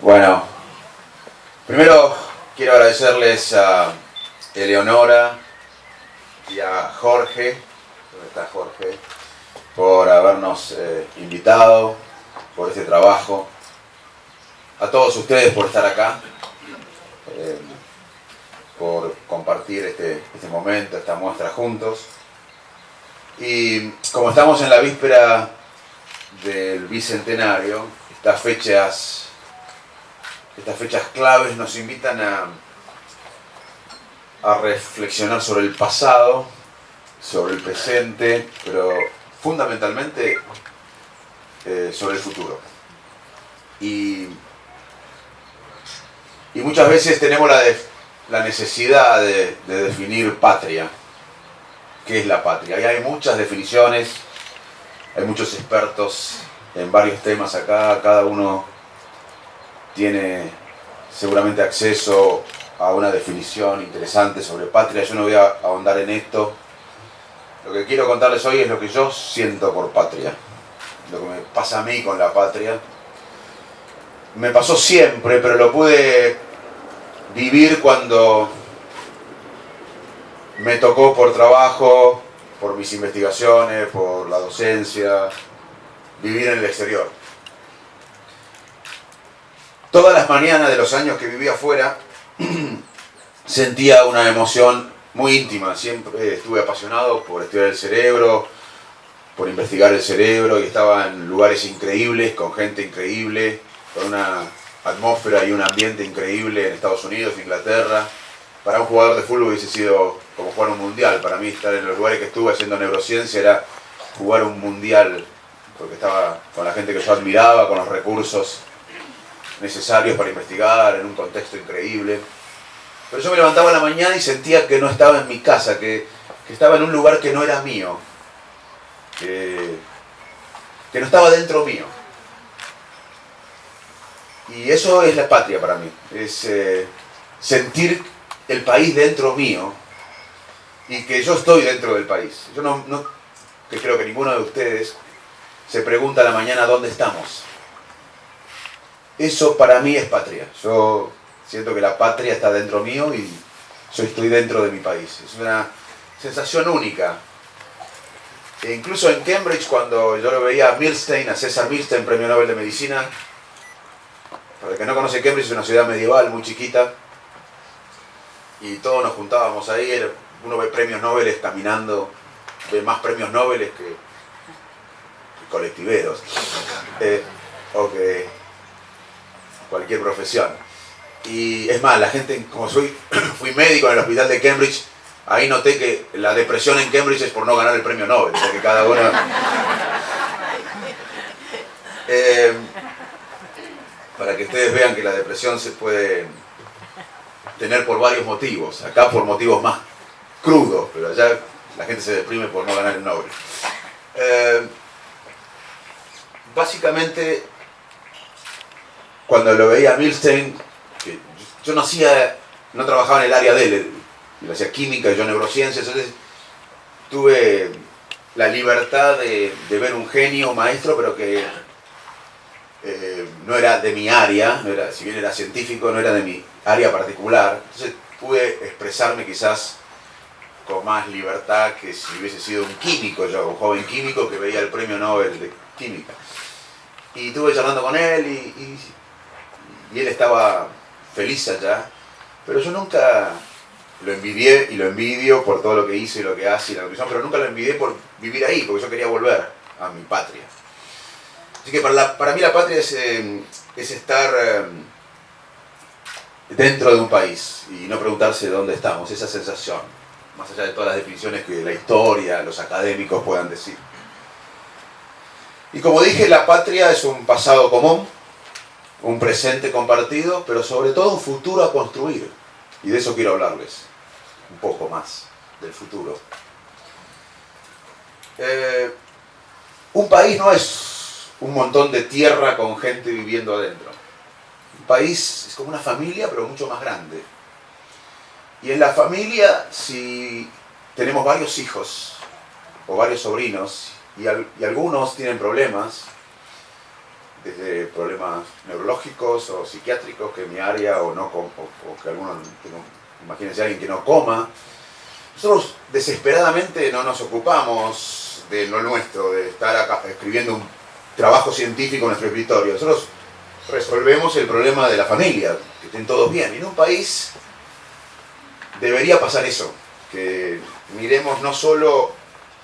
Bueno, primero quiero agradecerles a Eleonora y a Jorge, ¿dónde está Jorge?, por habernos invitado, por este trabajo, a todos ustedes por estar acá, por compartir este momento, esta muestra juntos. Y como estamos en la víspera del bicentenario, estas fechas claves nos invitan a reflexionar sobre el pasado, sobre el presente, pero fundamentalmente sobre el futuro. Y muchas veces tenemos la necesidad de definir patria. ¿Qué es la patria? Y hay muchas definiciones, hay muchos expertos en varios temas acá, cada uno tiene seguramente acceso a una definición interesante sobre patria. Yo no voy a ahondar en esto. Lo que quiero contarles hoy es lo que yo siento por patria, lo que me pasa a mí con la patria. Me pasó siempre, pero lo pude vivir cuando me tocó por trabajo, por mis investigaciones, por la docencia, vivir en el exterior. Todas las mañanas de los años que viví afuera sentía una emoción muy íntima. Siempre estuve apasionado por estudiar el cerebro, por investigar el cerebro, y estaba en lugares increíbles, con gente increíble, con una atmósfera y un ambiente increíble en Estados Unidos, Inglaterra. Para un jugador de fútbol hubiese sido como jugar un mundial. Para mí estar en los lugares que estuve haciendo neurociencia era jugar un mundial, porque estaba con la gente que yo admiraba, con los recursos necesarios para investigar, en un contexto increíble. Pero yo me levantaba en la mañana y sentía que no estaba en mi casa, que estaba en un lugar que no era mío, que no estaba dentro mío. Y eso es la patria para mí, es sentir el país dentro mío y que yo estoy dentro del país. Yo no que creo que ninguno de ustedes se pregunta a la mañana dónde estamos. Eso para mí es patria. Yo siento que la patria está dentro mío y yo estoy dentro de mi país. Es una sensación única. E incluso en Cambridge, cuando yo lo veía a Milstein, a César Milstein, premio Nobel de Medicina. Para el que no conoce, Cambridge es una ciudad medieval muy chiquita. Y todos nos juntábamos ahí. Uno ve premios Nobel caminando, ve más premios Nobel que colectiveros. O que cualquier profesión. Y es más, la gente, como fui médico en el hospital de Cambridge, ahí noté que la depresión en Cambridge es por no ganar el premio Nobel, porque cada uno... para que ustedes vean que la depresión se puede tener por varios motivos. Acá por motivos más crudos, pero allá la gente se deprime por no ganar el Nobel. Básicamente, cuando lo veía a Milstein, que yo no trabajaba en el área de él, yo hacía química y yo neurociencias, entonces tuve la libertad de ver un genio maestro, pero que no era de mi área, si bien era científico, no era de mi área particular. Entonces pude expresarme quizás con más libertad que si hubiese sido un químico, yo, un joven químico que veía el premio Nobel de química. Y estuve charlando con él y él estaba feliz allá, pero yo nunca lo envidié y lo envidio por todo lo que hizo y lo que hace y la nutrición, pero nunca lo envidié por vivir ahí, porque yo quería volver a mi patria. Así que para mí la patria es estar dentro de un país y no preguntarse dónde estamos, esa sensación, más allá de todas las definiciones que la historia, los académicos puedan decir. Y como dije, la patria es un pasado común, un presente compartido, pero sobre todo un futuro a construir. Y de eso quiero hablarles un poco más, del futuro. Un país no es un montón de tierra con gente viviendo adentro. Un país es como una familia, pero mucho más grande. Y en la familia, si tenemos varios hijos o varios sobrinos, y algunos tienen problemas, desde problemas neurológicos o psiquiátricos, que en mi área, o que algunos, imagínense alguien que no coma. Nosotros desesperadamente no nos ocupamos de lo nuestro, de estar acá escribiendo un trabajo científico en nuestro escritorio. Nosotros resolvemos el problema de la familia, que estén todos bien. Y en un país debería pasar eso, que miremos no solo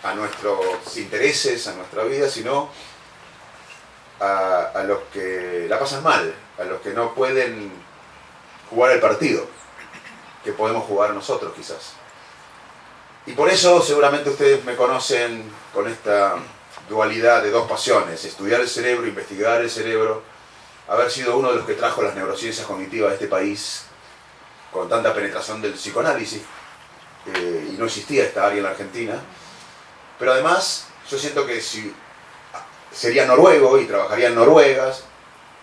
a nuestros intereses, a nuestra vida, sino a los que la pasan mal, a los que no pueden jugar el partido, que podemos jugar nosotros quizás. Y por eso seguramente ustedes me conocen con esta dualidad de dos pasiones: estudiar el cerebro, investigar el cerebro, haber sido uno de los que trajo las neurociencias cognitivas a este país con tanta penetración del psicoanálisis, y no existía esta área en la Argentina. Pero además yo siento que si sería noruego y trabajaría en Noruega,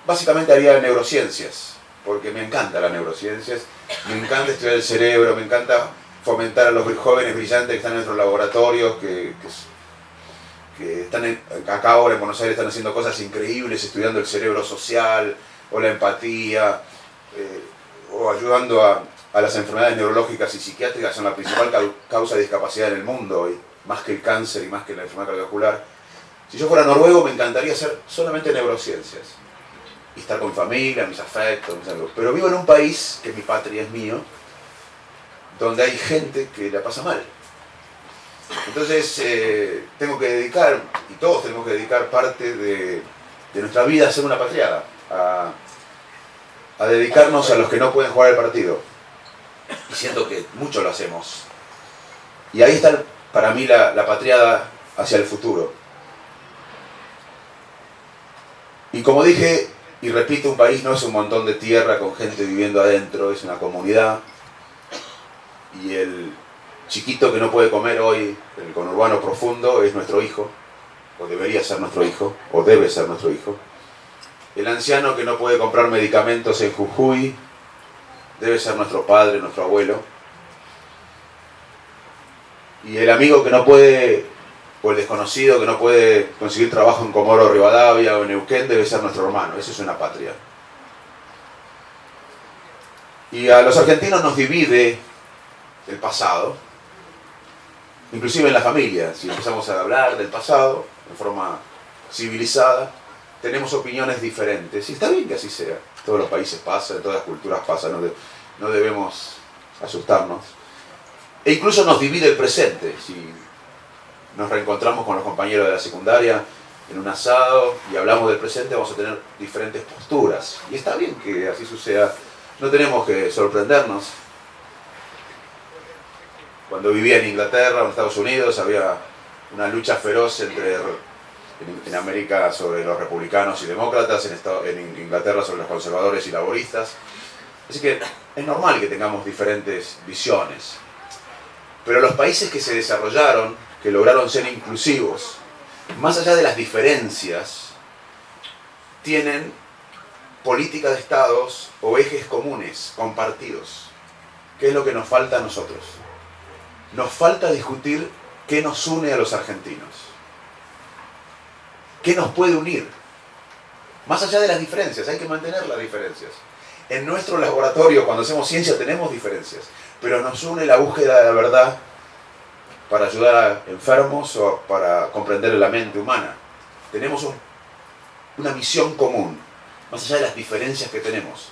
básicamente haría neurociencias, porque me encanta las neurociencias, me encanta estudiar el cerebro, me encanta fomentar a los jóvenes brillantes que están en nuestros laboratorios, que están acá ahora en Buenos Aires, están haciendo cosas increíbles, estudiando el cerebro social, o la empatía, o ayudando a las enfermedades neurológicas y psiquiátricas, que son la principal causa de discapacidad en el mundo, y más que el cáncer y más que la enfermedad cardiovascular. Si yo fuera noruego, me encantaría hacer solamente neurociencias y estar con mi familia, mis afectos, mis amigos. Pero vivo en un país, que mi patria es mío, donde hay gente que la pasa mal. Entonces tengo que dedicar, y todos tenemos que dedicar parte de nuestra vida a ser una patriada, a dedicarnos a los que no pueden jugar el partido. Y siento que mucho lo hacemos. Y ahí está para mí la patriada hacia el futuro. Y como dije y repito, un país no es un montón de tierra con gente viviendo adentro, es una comunidad. Y el chiquito que no puede comer hoy, el conurbano profundo, es nuestro hijo, o debería ser nuestro hijo, o debe ser nuestro hijo. El anciano que no puede comprar medicamentos en Jujuy, debe ser nuestro padre, nuestro abuelo. Y el amigo que no puede, o el desconocido que no puede conseguir trabajo en Comodoro Rivadavia o en Neuquén, debe ser nuestro hermano. Eso es una patria. Y a los argentinos nos divide el pasado, inclusive en la familia. Si empezamos a hablar del pasado de forma civilizada, tenemos opiniones diferentes, y está bien que así sea. En todos los países pasa, en todas las culturas pasa, no debemos asustarnos. E incluso nos divide el presente. Si nos reencontramos con los compañeros de la secundaria en un asado y hablamos del presente, vamos a tener diferentes posturas. Y está bien que así suceda, no tenemos que sorprendernos. Cuando vivía en Inglaterra o en Estados Unidos había una lucha feroz en América sobre los republicanos y demócratas, en Inglaterra sobre los conservadores y laboristas. Así que es normal que tengamos diferentes visiones. Pero los países que se desarrollaron, que lograron ser inclusivos, más allá de las diferencias, tienen política de estados o ejes comunes, compartidos. ¿Qué es lo que nos falta a nosotros? Nos falta discutir qué nos une a los argentinos. ¿Qué nos puede unir? Más allá de las diferencias, hay que mantener las diferencias. En nuestro laboratorio, cuando hacemos ciencia, tenemos diferencias, pero nos une la búsqueda de la verdad para ayudar a enfermos o para comprender la mente humana. Tenemos una misión común, más allá de las diferencias que tenemos.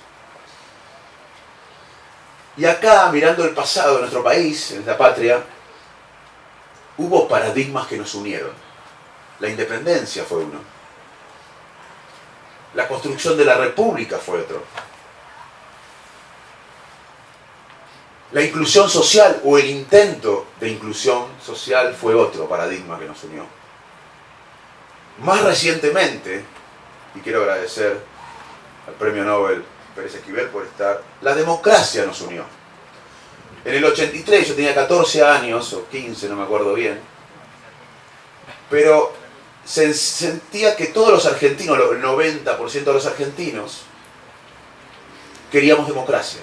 Y acá, mirando el pasado de nuestro país, en esta patria, hubo paradigmas que nos unieron. La independencia fue uno. La construcción de la república fue otro. La inclusión social o el intento de inclusión social fue otro paradigma que nos unió. Más recientemente, y quiero agradecer al Premio Nobel Pérez Esquivel por estar, la democracia nos unió. En el 83, yo tenía 14 años, o 15, no me acuerdo bien, pero se sentía que todos los argentinos, el 90% de los argentinos, queríamos democracia.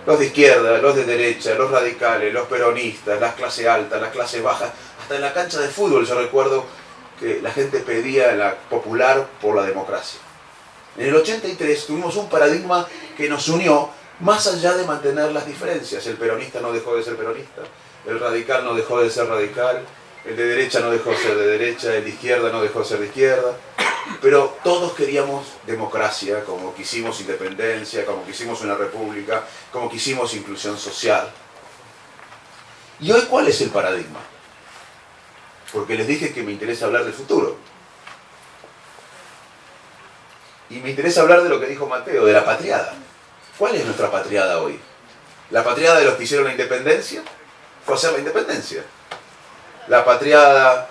Los de izquierda, los de derecha, los radicales, los peronistas, las clases altas, las clases bajas, hasta en la cancha de fútbol yo recuerdo que la gente pedía la popular por la democracia. En el 83 tuvimos un paradigma que nos unió más allá de mantener las diferencias. El peronista no dejó de ser peronista, el radical no dejó de ser radical, el de derecha no dejó de ser de derecha, el de izquierda no dejó de ser de izquierda, pero todos queríamos democracia, como quisimos independencia, como quisimos una república, como quisimos inclusión social. ¿Y hoy cuál es el paradigma? Porque les dije que me interesa hablar del futuro. Y me interesa hablar de lo que dijo Mateo, de la patriada. ¿Cuál es nuestra patriada hoy? ¿La patriada de los que hicieron la independencia? Fue hacer la independencia. ¿La patriada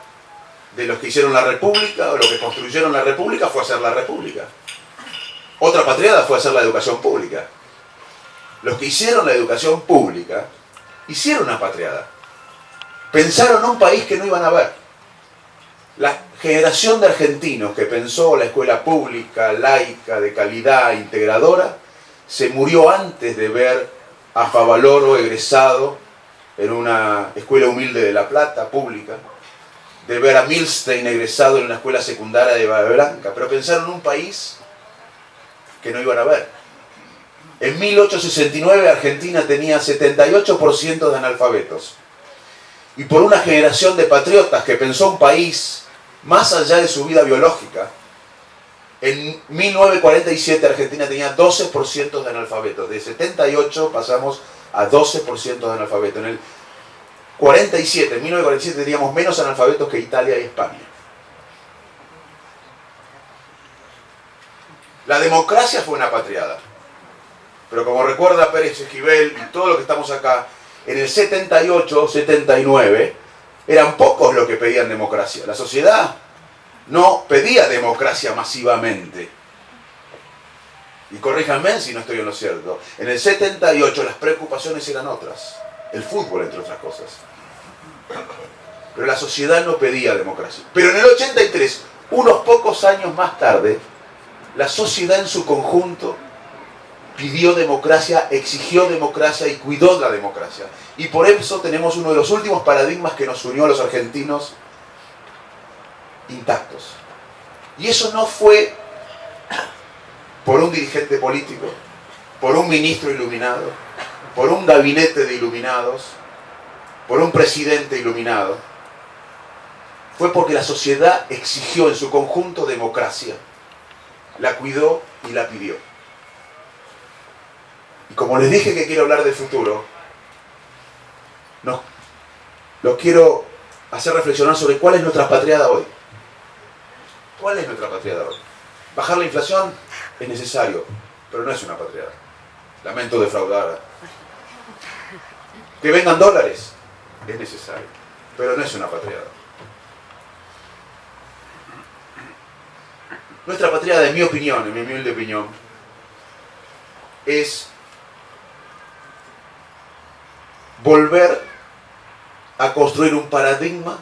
de los que hicieron la república o los que construyeron la república? Fue hacer la república. Otra patriada fue hacer la educación pública. Los que hicieron la educación pública hicieron una patriada. Pensaron un país que no iban a ver. La generación de argentinos que pensó la escuela pública, laica, de calidad, integradora, se murió antes de ver a Favaloro egresado en una escuela humilde de La Plata, pública, de ver a Milstein egresado en una escuela secundaria de Bahía Blanca, pero pensaron un país que no iban a ver. En 1869 Argentina tenía 78% de analfabetos. Y por una generación de patriotas que pensó un país más allá de su vida biológica, en 1947 Argentina tenía 12% de analfabetos. De 78 pasamos a 12% de analfabetos. En el 1947 teníamos menos analfabetos que Italia y España. La democracia fue una patriada. Pero como recuerda Pérez Esquivel y todo lo que estamos acá, en el 78, 79, eran pocos los que pedían democracia. La sociedad no pedía democracia masivamente. Y corríjanme si no estoy en lo cierto. En el 78 las preocupaciones eran otras. El fútbol, entre otras cosas. Pero la sociedad no pedía democracia. Pero en el 83, unos pocos años más tarde, la sociedad en su conjunto pidió democracia, exigió democracia y cuidó la democracia. Y por eso tenemos uno de los últimos paradigmas que nos unió a los argentinos intactos. Y eso no fue por un dirigente político, por un ministro iluminado, por un gabinete de iluminados, por un presidente iluminado. Fue porque la sociedad exigió en su conjunto democracia, la cuidó y la pidió. Y como les dije que quiero hablar del futuro, los quiero hacer reflexionar sobre cuál es nuestra patriada hoy. ¿Cuál es nuestra patriada hoy? Bajar la inflación es necesario, pero no es una patriada. Lamento defraudar. Que vengan dólares es necesario, pero no es una patriada. Nuestra patriada, en mi opinión, en mi humilde opinión, es volver a construir un paradigma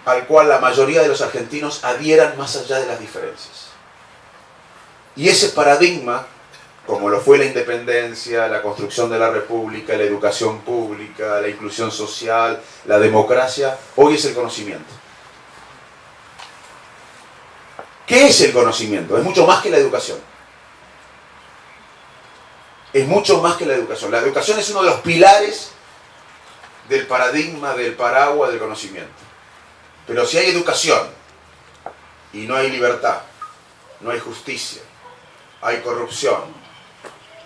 al cual la mayoría de los argentinos adhieran más allá de las diferencias. Y ese paradigma, como lo fue la independencia, la construcción de la república, la educación pública, la inclusión social, la democracia, hoy es el conocimiento. ¿Qué es el conocimiento? Es mucho más que la educación. Es mucho más que la educación. La educación es uno de los pilares del paradigma, del paraguas del conocimiento. Pero si hay educación y no hay libertad, no hay justicia, hay corrupción,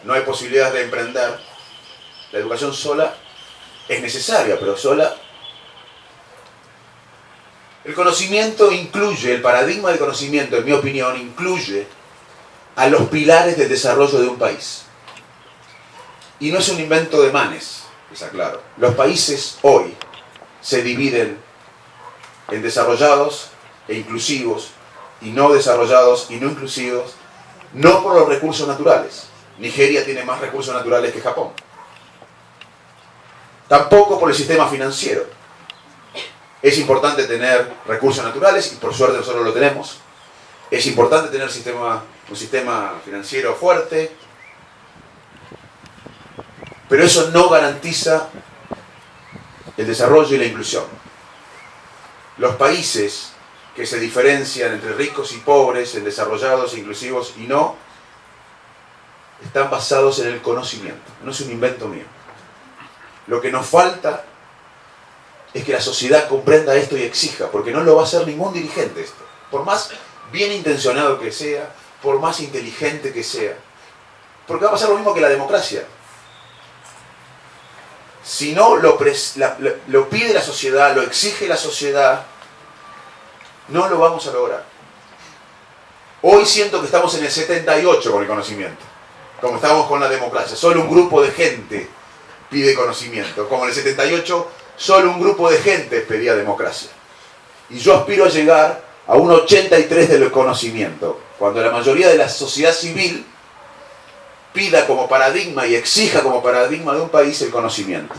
no hay posibilidades de emprender, la educación sola es necesaria, pero sola. El conocimiento incluye, el paradigma del conocimiento, en mi opinión, incluye a los pilares del desarrollo de un país. Y no es un invento de Manes, les aclaro. Los países hoy se dividen en desarrollados e inclusivos, y no desarrollados y no inclusivos, no por los recursos naturales. Nigeria tiene más recursos naturales que Japón. Tampoco por el sistema financiero. Es importante tener recursos naturales, y por suerte nosotros lo tenemos. Es importante tener un sistema financiero fuerte, pero eso no garantiza el desarrollo y la inclusión. Los países que se diferencian entre ricos y pobres, en desarrollados, inclusivos y no, están basados en el conocimiento. No es un invento mío. Lo que nos falta es que la sociedad comprenda esto y exija, porque no lo va a hacer ningún dirigente esto. Por más bien intencionado que sea, por más inteligente que sea. Porque va a pasar lo mismo que la democracia. Si no lo pide la sociedad, lo exige la sociedad, no lo vamos a lograr. Hoy siento que estamos en el 78 con el conocimiento, como estábamos con la democracia. Solo un grupo de gente pide conocimiento. Como en el 78, solo un grupo de gente pedía democracia. Y yo aspiro a llegar a un 83 del conocimiento, cuando la mayoría de la sociedad civil pida como paradigma y exija como paradigma de un país el conocimiento.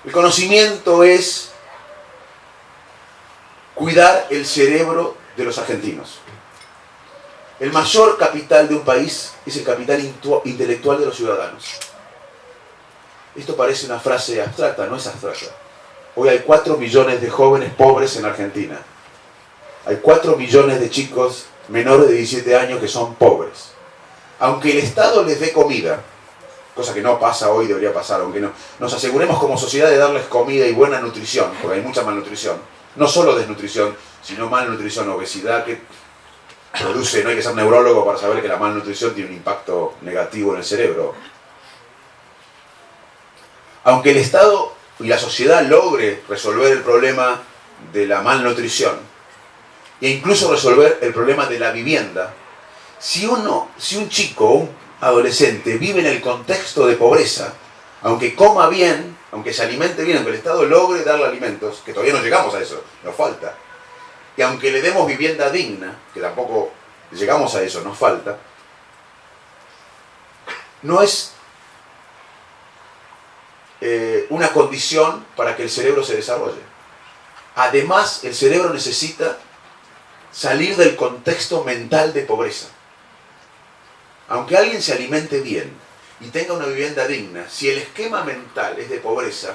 El conocimiento es cuidar el cerebro de los argentinos. El mayor capital de un país es el capital intelectual de los ciudadanos. Esto parece una frase abstracta, no es abstracta. Hoy hay 4 millones de jóvenes pobres en Argentina. Hay 4 millones de chicos menores de 17 años que son pobres. Aunque el Estado les dé comida, cosa que no pasa hoy, debería pasar, aunque no, nos aseguremos como sociedad de darles comida y buena nutrición, porque hay mucha malnutrición. No solo desnutrición, sino malnutrición, obesidad, que produce, no hay que ser neurólogo para saber que la malnutrición tiene un impacto negativo en el cerebro. Aunque el Estado y la sociedad logre resolver el problema de la malnutrición e incluso resolver el problema de la vivienda, si un chico o un adolescente vive en el contexto de pobreza, aunque coma bien, aunque se alimente bien, aunque el Estado logre darle alimentos, que todavía no llegamos a eso, nos falta, y aunque le demos vivienda digna, que tampoco llegamos a eso, nos falta, no es una condición para que el cerebro se desarrolle. Además, el cerebro necesita salir del contexto mental de pobreza. Aunque alguien se alimente bien y tenga una vivienda digna, si el esquema mental es de pobreza,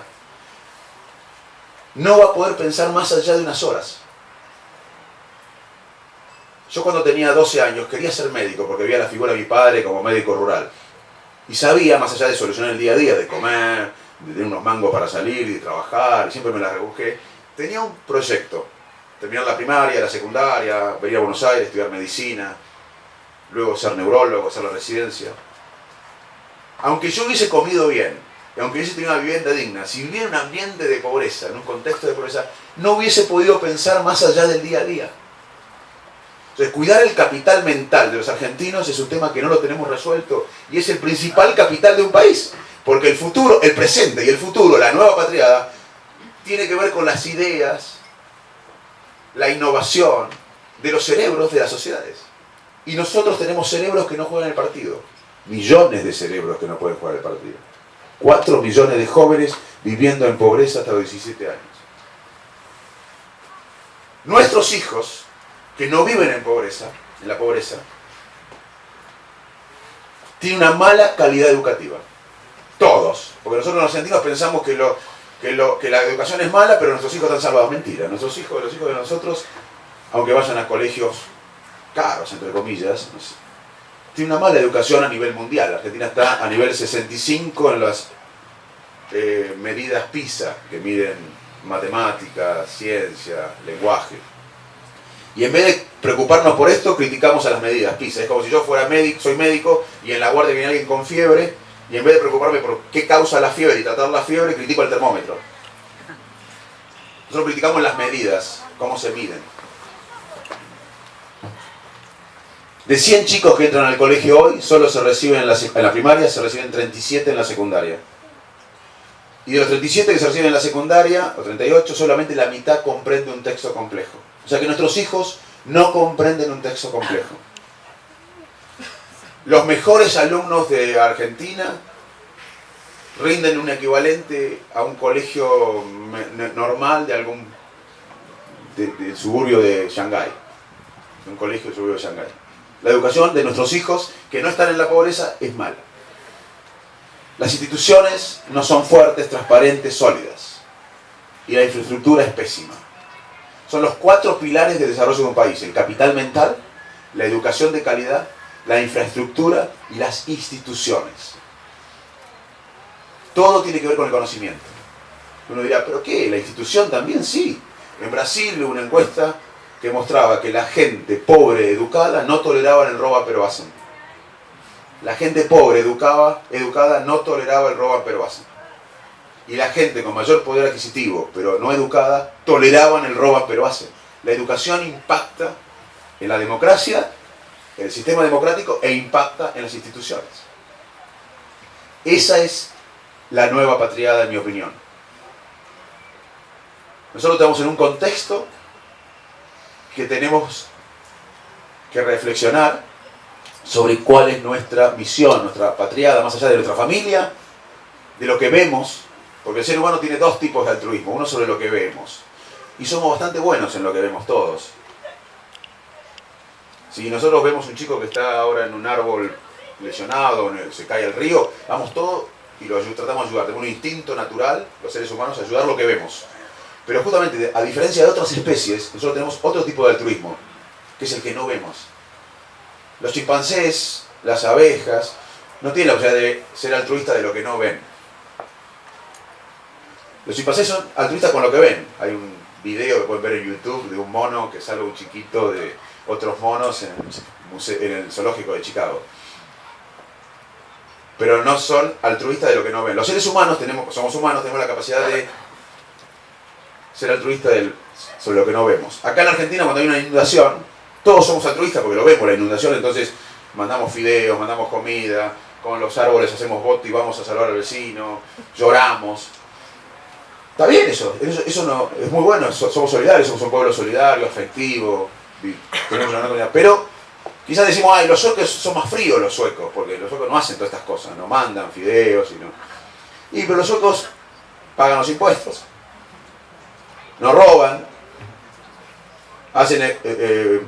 no va a poder pensar más allá de unas horas. Yo cuando tenía 12 años quería ser médico porque veía la figura de mi padre como médico rural. Y sabía, más allá de solucionar el día a día, de comer, de tener unos mangos para salir y de trabajar, y siempre me la rebusqué, tenía un proyecto. Terminar la primaria, la secundaria, venir a Buenos Aires, estudiar medicina, luego ser neurólogo, hacer la residencia. Aunque yo hubiese comido bien, y aunque hubiese tenido una vivienda digna, si viviera en un ambiente de pobreza, en un contexto de pobreza, no hubiese podido pensar más allá del día a día. Entonces, cuidar el capital mental de los argentinos es un tema que no lo tenemos resuelto y es el principal capital de un país. Porque el futuro, el presente y el futuro, la nueva patriada, tiene que ver con las ideas, la innovación de los cerebros de las sociedades. Y nosotros tenemos cerebros que no juegan el partido. Millones de cerebros que no pueden jugar el partido. 4 millones de jóvenes viviendo en pobreza hasta los 17 años. Nuestros hijos, que no viven en la pobreza, tienen una mala calidad educativa. Todos. Porque nosotros los argentinos pensamos que la educación es mala, pero nuestros hijos están salvados. Mentira. Los hijos de nosotros, aunque vayan a colegios caros, entre comillas, no sé, tiene una mala educación a nivel mundial. La Argentina está a nivel 65 en las medidas PISA, que miden matemáticas, ciencia, lenguaje. Y en vez de preocuparnos por esto, criticamos a las medidas PISA. Es como si yo fuera médico, soy médico, y en la guardia viene alguien con fiebre, y en vez de preocuparme por qué causa la fiebre y tratar la fiebre, critico el termómetro. Nosotros criticamos las medidas, cómo se miden. De 100 chicos que entran al colegio hoy, solo se reciben en la primaria, se reciben 37 en la secundaria. Y de los 37 que se reciben en la secundaria, o 38, solamente la mitad comprende un texto complejo. O sea que nuestros hijos no comprenden un texto complejo. Los mejores alumnos de Argentina rinden un equivalente a un colegio normal de algún del suburbio de Shanghái. Un colegio del suburbio de Shanghái. La educación de nuestros hijos que no están en la pobreza es mala. Las instituciones no son fuertes, transparentes, sólidas. y la infraestructura es pésima. Son los 4 pilares de desarrollo de un país: el capital mental, la educación de calidad, la infraestructura y las instituciones. Todo tiene que ver con el conocimiento. Uno dirá, ¿pero qué? ¿La institución también? Sí. En Brasil hubo una encuesta que mostraba que la gente pobre, educada, no toleraba el roba pero hacen. La gente pobre, educada, no toleraba el roba pero hacen. Y la gente con mayor poder adquisitivo, pero no educada, toleraban el roba pero hacen. La educación impacta en la democracia, en el sistema democrático, e impacta en las instituciones. Esa es la nueva patriada, en mi opinión. Nosotros estamos en un contexto que tenemos que reflexionar sobre cuál es nuestra misión, nuestra patriada, más allá de nuestra familia, de lo que vemos, porque el ser humano tiene 2 tipos de altruismo: uno sobre lo que vemos, y somos bastante buenos en lo que vemos todos. Si nosotros vemos un chico que está ahora en un árbol lesionado, se cae al río, vamos todos y lo tratamos de ayudar. Tenemos un instinto natural, los seres humanos, a ayudar lo que vemos. Pero justamente, a diferencia de otras especies, nosotros tenemos otro tipo de altruismo, que es el que no vemos. Los chimpancés, las abejas, no tienen la posibilidad de ser altruistas de lo que no ven. Los chimpancés son altruistas con lo que ven. Hay un video que pueden ver en YouTube de un mono que salva un chiquito de otros monos en el zoológico de Chicago. Pero no son altruistas de lo que no ven. Los seres humanos somos humanos, tenemos la capacidad de ser altruistas sobre lo que no vemos. Acá en Argentina, cuando hay una inundación, todos somos altruistas porque lo vemos, la inundación, entonces mandamos fideos, mandamos comida, con los árboles hacemos bote y vamos a salvar al vecino, lloramos. Está bien eso no, es muy bueno, somos solidarios, somos un pueblo solidario, afectivo, tenemos una comunidad. Pero quizás decimos, ay, los suecos son más fríos los suecos, porque los suecos no hacen todas estas cosas, no mandan fideos, pero los suecos pagan los impuestos, no roban, hacen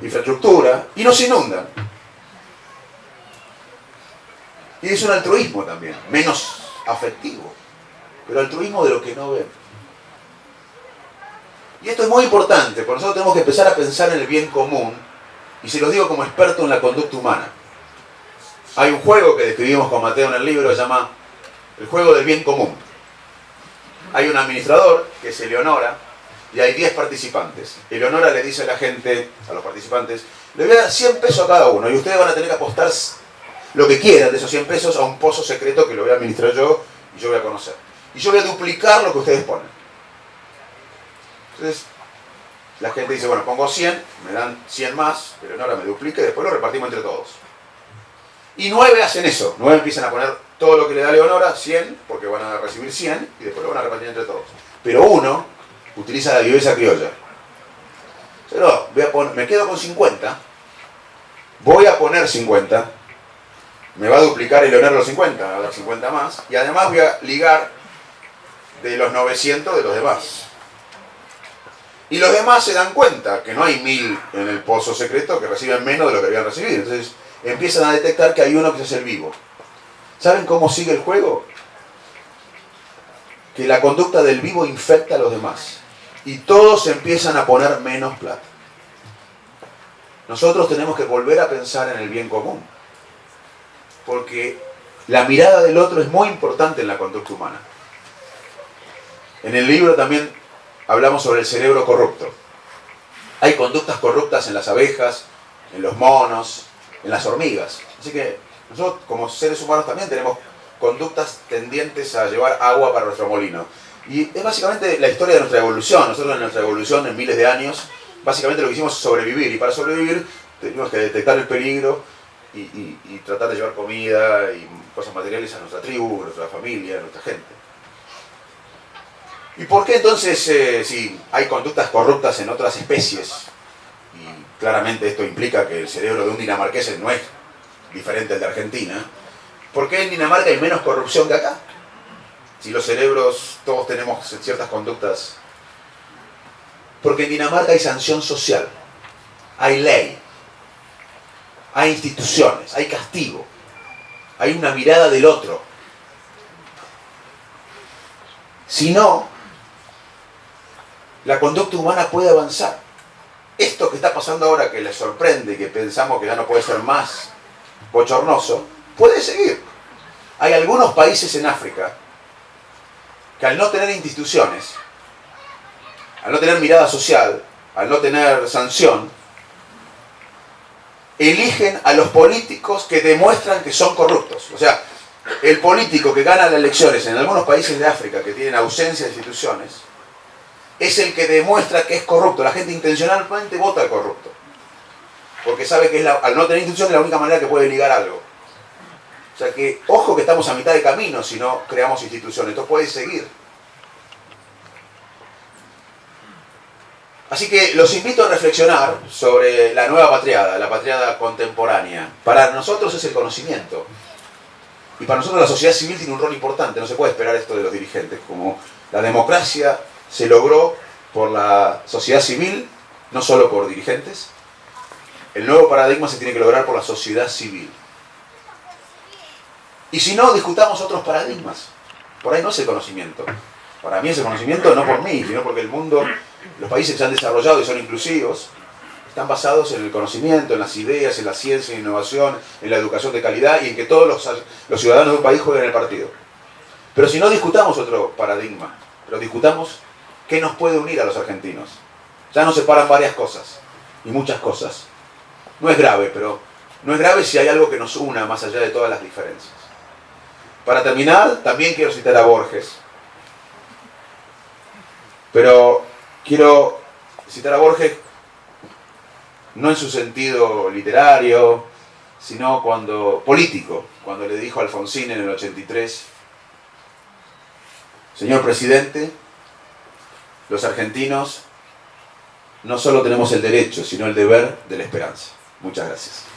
infraestructura y no se inundan. Y es un altruismo también, menos afectivo, pero altruismo de lo que no ven. Y esto es muy importante, porque nosotros tenemos que empezar a pensar en el bien común, y se los digo como experto en la conducta humana. Hay un juego que describimos con Mateo en el libro, que se llama el juego del bien común. Hay un administrador, que es Eleonora, y hay 10 participantes. Eleonora le dice a la gente, a los participantes, le voy a dar 100 pesos a cada uno, y ustedes van a tener que apostar lo que quieran de esos 100 pesos a un pozo secreto que lo voy a administrar yo, y yo voy a conocer. Y yo voy a duplicar lo que ustedes ponen. Entonces, la gente dice, bueno, pongo 100, me dan 100 más, Eleonora me duplica y después lo repartimos entre todos. Y 9 hacen eso, 9 empiezan a poner todo lo que le da Eleonora, 100, porque van a recibir 100, y después lo van a repartir entre todos. Pero uno utiliza la viveza criolla. Pero me quedo con 50, voy a poner 50, me va a duplicar Eleonora los 50, me va a dar 50 más, y además voy a ligar de los 900 de los demás. Y los demás se dan cuenta que no hay 1000 en el pozo secreto, que reciben menos de lo que habían recibido. Entonces empiezan a detectar que hay uno que se hace el vivo. ¿Saben cómo sigue el juego? Que la conducta del vivo infecta a los demás. Y todos empiezan a poner menos plata. Nosotros tenemos que volver a pensar en el bien común. Porque la mirada del otro es muy importante en la conducta humana. En el libro también hablamos sobre el cerebro corrupto. Hay conductas corruptas en las abejas, en los monos, en las hormigas. Así que nosotros como seres humanos también tenemos conductas tendientes a llevar agua para nuestro molino. Y es básicamente la historia de nuestra evolución. Nosotros en nuestra evolución, en miles de años, básicamente lo que hicimos es sobrevivir. Y para sobrevivir tuvimos que detectar el peligro y tratar de llevar comida y cosas materiales a nuestra tribu, a nuestra familia, a nuestra gente. ¿Y por qué entonces, si hay conductas corruptas en otras especies, y claramente esto implica que el cerebro de un dinamarqués no es diferente al de Argentina, ¿por qué en Dinamarca hay menos corrupción que acá? Si los cerebros, todos tenemos ciertas conductas. Porque en Dinamarca hay sanción social, hay ley, hay instituciones, hay castigo, hay una mirada del otro. Si no, la conducta humana puede avanzar. Esto que está pasando ahora, que les sorprende, que pensamos que ya no puede ser más bochornoso, puede seguir. Hay algunos países en África que al no tener instituciones, al no tener mirada social, al no tener sanción, eligen a los políticos que demuestran que son corruptos. O sea, el político que gana las elecciones en algunos países de África que tienen ausencia de instituciones, es el que demuestra que es corrupto. La gente intencionalmente vota al corrupto. Porque sabe que al no tener instituciones es la única manera que puede ligar algo. O sea que, ojo que estamos a mitad de camino si no creamos instituciones. Esto puede seguir. Así que los invito a reflexionar sobre la nueva patriada, la patriada contemporánea. Para nosotros es el conocimiento. Y para nosotros la sociedad civil tiene un rol importante. No se puede esperar esto de los dirigentes. Como la democracia se logró por la sociedad civil, no solo por dirigentes. El nuevo paradigma se tiene que lograr por la sociedad civil. Y si no, discutamos otros paradigmas. Por ahí no es el conocimiento. Para mí es el conocimiento no por mí, sino porque el mundo, los países que se han desarrollado y son inclusivos, están basados en el conocimiento, en las ideas, en la ciencia, en la innovación, en la educación de calidad y en que todos los ciudadanos de un país jueguen el partido. Pero si no, discutamos otro paradigma, pero discutamos qué nos puede unir a los argentinos. Ya nos separan varias cosas, y muchas cosas. No es grave, pero no es grave si hay algo que nos una más allá de todas las diferencias. Para terminar, también quiero citar a Borges. Pero quiero citar a Borges no en su sentido literario, sino político, cuando le dijo a Alfonsín en el 83, señor presidente, los argentinos no solo tenemos el derecho, sino el deber de la esperanza. Muchas gracias.